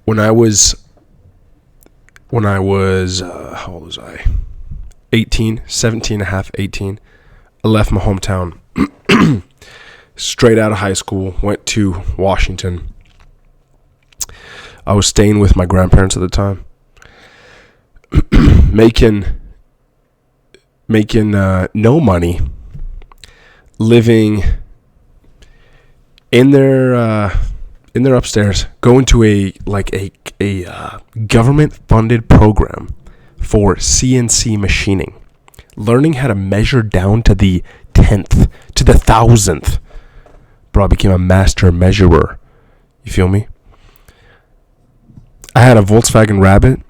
when I was how old was I? 18, 17 and a half, 18. I left my hometown straight out of high school, went to Washington. I was staying with my grandparents at the time, making no money, living in their upstairs, going to a government funded program for CNC machining, learning how to measure down to the 10th, to the 1000th. Bro, I became a master measurer. You feel me? I had a Volkswagen Rabbit.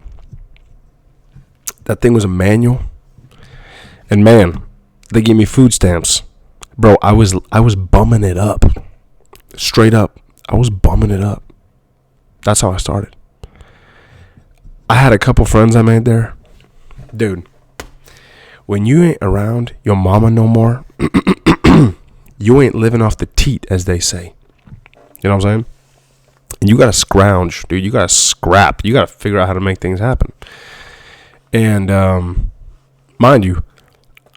That thing was a manual. And man, they gave me food stamps. Bro, I was bumming it up. Straight up. I was bumming it up. That's how I started. I had a couple friends I made there. Dude, when you ain't around your mama no more, you ain't living off the teat, as they say. You know what I'm saying? And you gotta scrounge, dude. You gotta scrap. You gotta figure out how to make things happen. And mind you,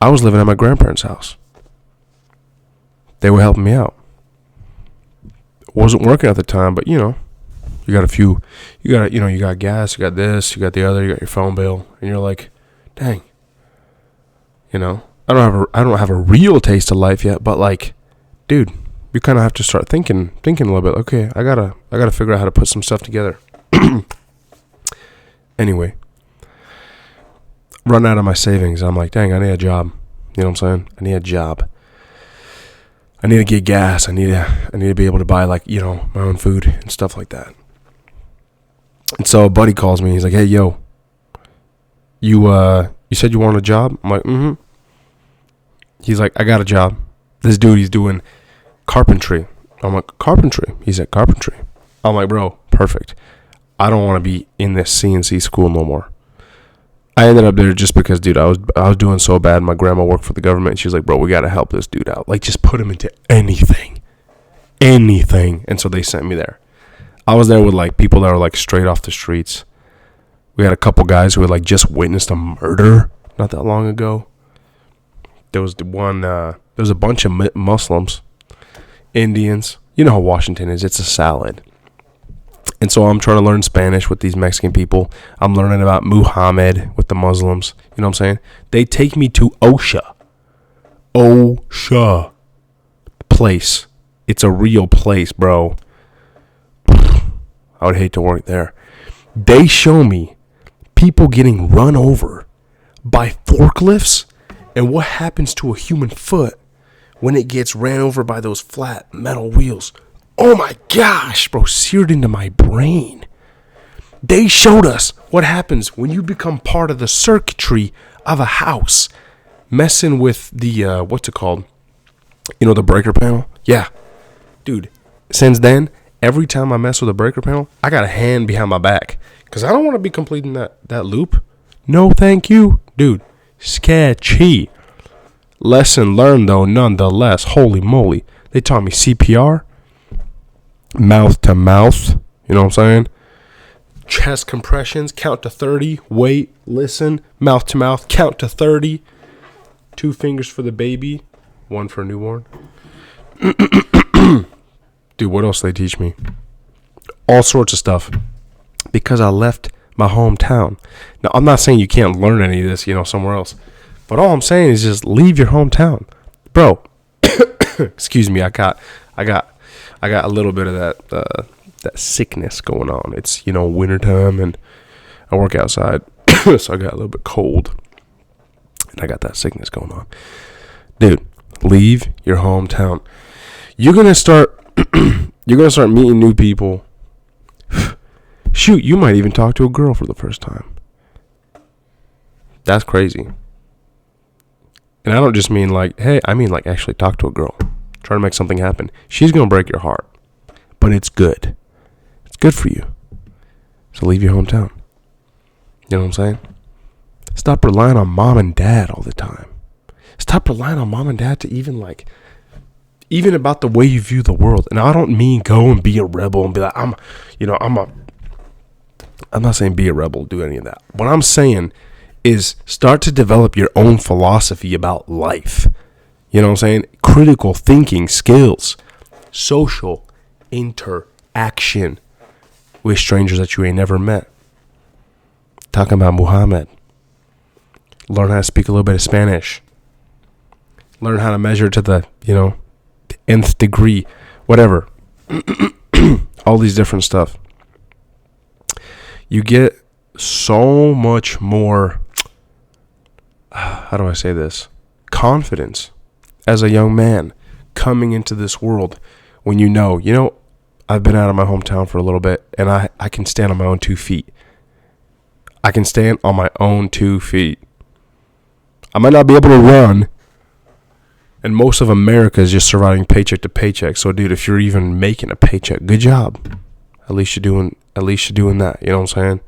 I was living at my grandparents' house. They were helping me out. Wasn't working at the time, but you know, you got gas, you got this, you got the other, you got your phone bill, and you're like, dang. You know, I don't have a real taste of life yet, but like, dude, you kind of have to start thinking a little bit. Okay, I gotta figure out how to put some stuff together. Anyway, run out of my savings. I'm like, dang, I need a job. You know what I'm saying? I need a job. I need to get gas. I need to be able to buy, like, you know, my own food and stuff like that. And so a buddy calls me. He's like, hey, yo, you said you want a job? I'm like, mm-hmm. He's like, I got a job. This dude, he's doing carpentry. I'm like, carpentry? He said, carpentry. I'm like, bro, perfect. I don't want to be in this CNC school no more. I ended up there just because, dude, I was doing so bad. My grandma worked for the government. And she's like, bro, we got to help this dude out. Like, just put him into anything. And so they sent me there. I was there with, like, people that were, like, straight off the streets. We had a couple guys who had, like, just witnessed a murder not that long ago. There was a bunch of Muslims, Indians. You know how Washington is. It's a salad. And so I'm trying to learn Spanish with these Mexican people. I'm learning about Muhammad with the Muslims. You know what I'm saying? They take me to OSHA place. It's a real place, bro. I would hate to work there. They show me people getting run over by forklifts and what happens to a human foot when it gets ran over by those flat metal wheels. Oh my gosh, bro, seared into my brain. They showed us what happens when you become part of the circuitry of a house, messing with the, what's it called? You know, the breaker panel? Yeah. Dude, since then, every time I mess with a breaker panel, I got a hand behind my back. Because I don't want to be completing that loop. No, thank you. Dude, sketchy. Lesson learned, though, nonetheless. Holy moly. They taught me CPR. Mouth to mouth, you know what I'm saying? Chest compressions, count to 30, wait, listen, mouth to mouth, count to 30. 2 fingers for the baby, 1 for a newborn. Dude, what else they teach me? All sorts of stuff. Because I left my hometown. Now, I'm not saying you can't learn any of this, you know, somewhere else. But all I'm saying is just leave your hometown. Bro, excuse me, I got a little bit of that sickness going on. It's, you know, wintertime and I work outside, so I got a little bit cold. And I got that sickness going on. Dude, leave your hometown. You're gonna start meeting new people. Shoot, you might even talk to a girl for the first time. That's crazy. And I don't just mean like, hey, I mean like actually talk to a girl. Try to make something happen. She's going to break your heart. But it's good. It's good for you. So leave your hometown. You know what I'm saying? Stop relying on mom and dad all the time. Stop relying on mom and dad to even about the way you view the world. And I don't mean go and be a rebel and be like, I'm a I'm not saying be a rebel, do any of that. What I'm saying is start to develop your own philosophy about life. You know what I'm saying? Critical thinking skills, social interaction with strangers that you ain't never met. Talking about Muhammad. Learn how to speak a little bit of Spanish. Learn how to measure to the, the nth degree, whatever. All these different stuff. You get so much more, how do I say this? Confidence as a young man coming into this world when I've been out of my hometown for a little bit and I can stand on my own 2 feet. I can stand on my own 2 feet. I might not be able to run, and most of America is just surviving paycheck to paycheck. So, dude, if you're even making a paycheck, good job. At least you're doing that. You know what I'm saying?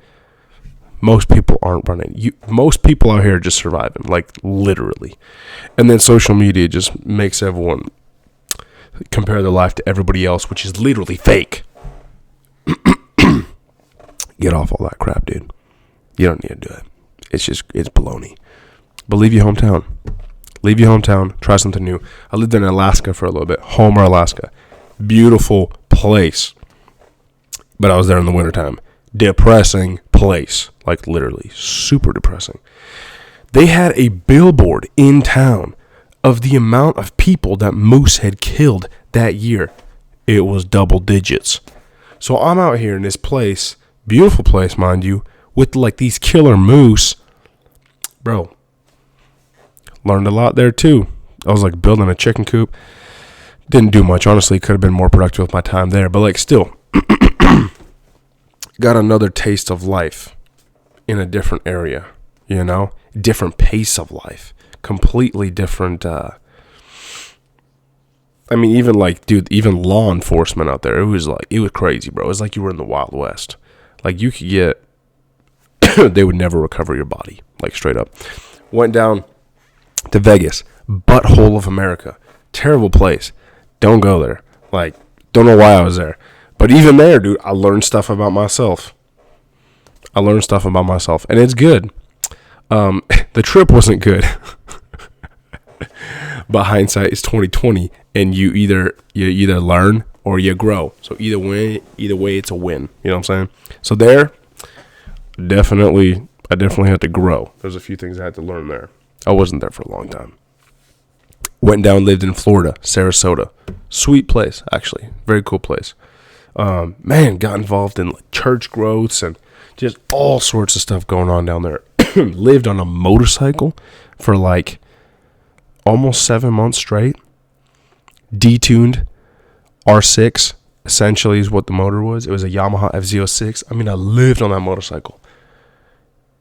Most people aren't running. Most people out here are just surviving, like literally. And then social media just makes everyone compare their life to everybody else, which is literally fake. Get off all that crap, dude. You don't need to do it. It's baloney. But leave your hometown. Leave your hometown. Try something new. I lived in Alaska for a little bit. Homer, Alaska. Beautiful place. But I was there in the wintertime. Depressing place. Like literally. Super depressing. They had a billboard in town of the amount of people that moose had killed that year. It was double digits. So I'm out here in this place. Beautiful place, mind you. With like these killer moose. Bro. Learned a lot there too. I was like building a chicken coop. Didn't do much, honestly. Could have been more productive with my time there. But like still. Got another taste of life in a different area. Different pace of life. Completely different. Even like, dude, even law enforcement out there. It was crazy, bro. It was like you were in the Wild West. Like you could get, they would never recover your body. Like straight up. Went down to Vegas, butthole of America. Terrible place. Don't go there. Like, don't know why I was there. But even there, dude, I learned stuff about myself. And it's good. The trip wasn't good. But hindsight is 2020, and you either learn or you grow. So either way, it's a win. You know what I'm saying? So there, I definitely had to grow. There's a few things I had to learn there. I wasn't there for a long time. Went down, lived in Florida, Sarasota. Sweet place, actually. Very cool place. Got involved in like church growths and just all sorts of stuff going on down there. Lived on a motorcycle for like almost 7 months straight. Detuned R6, essentially is what the motor was. It was a Yamaha F06. I lived on that motorcycle.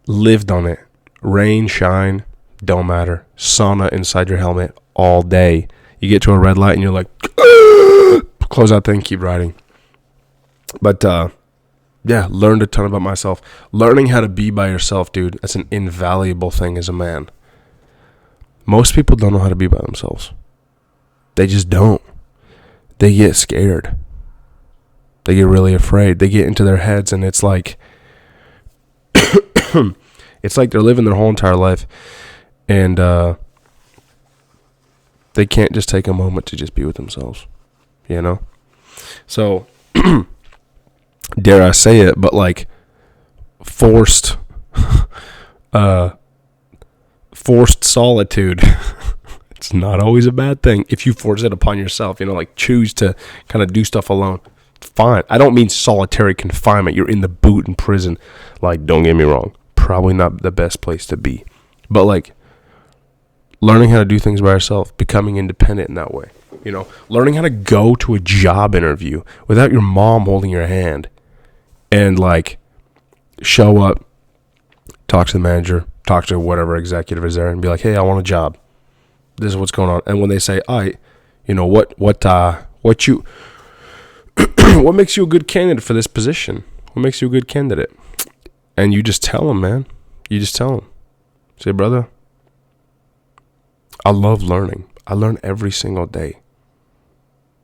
Lived on it. Rain, shine, don't matter. Sauna inside your helmet all day. You get to a red light and you're like, close that thing, keep riding. But, learned a ton about myself. Learning how to be by yourself, dude, that's an invaluable thing as a man. Most people don't know how to be by themselves. They just don't. They get scared. They get really afraid. They get into their heads and it's like, it's like they're living their whole entire life and they can't just take a moment to just be with themselves, So, dare I say it, but like forced solitude. It's not always a bad thing if you force it upon yourself, like choose to kind of do stuff alone. Fine. I don't mean solitary confinement. You're in the boot in prison. Like, don't get me wrong. Probably not the best place to be. But like learning how to do things by yourself, becoming independent in that way. Learning how to go to a job interview without your mom holding your hand and like show up, talk to the manager, talk to whatever executive is there and be like, hey, I want a job. This is what's going on. And when they say, all right, what makes you a good candidate for this position? What makes you a good candidate? And you just tell them, man. You just tell them. Say, brother, I love learning. I learn every single day.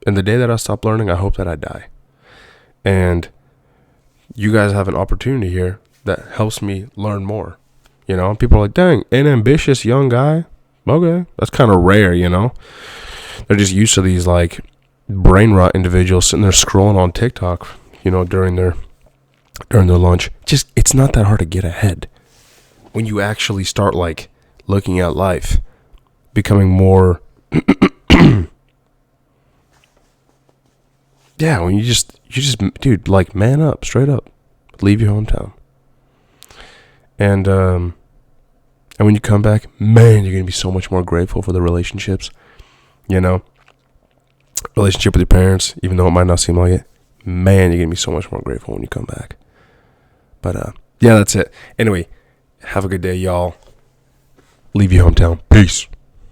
And the day that I stop learning, I hope that I die. And you guys have an opportunity here that helps me learn more. You know, people are like, dang, an ambitious young guy. Okay, that's kind of rare, you know. They're just used to these like brain rot individuals sitting there scrolling on TikTok, you know, during their lunch. Just, it's not that hard to get ahead when you actually start like looking at life, becoming more. Yeah, when you just, dude, like, man up, straight up, leave your hometown, and when you come back, man, you're gonna be so much more grateful for the relationships, you know, relationship with your parents, even though it might not seem like it. Man, you're gonna be so much more grateful when you come back. But yeah, that's it. Anyway, have a good day, y'all. Leave your hometown. Peace.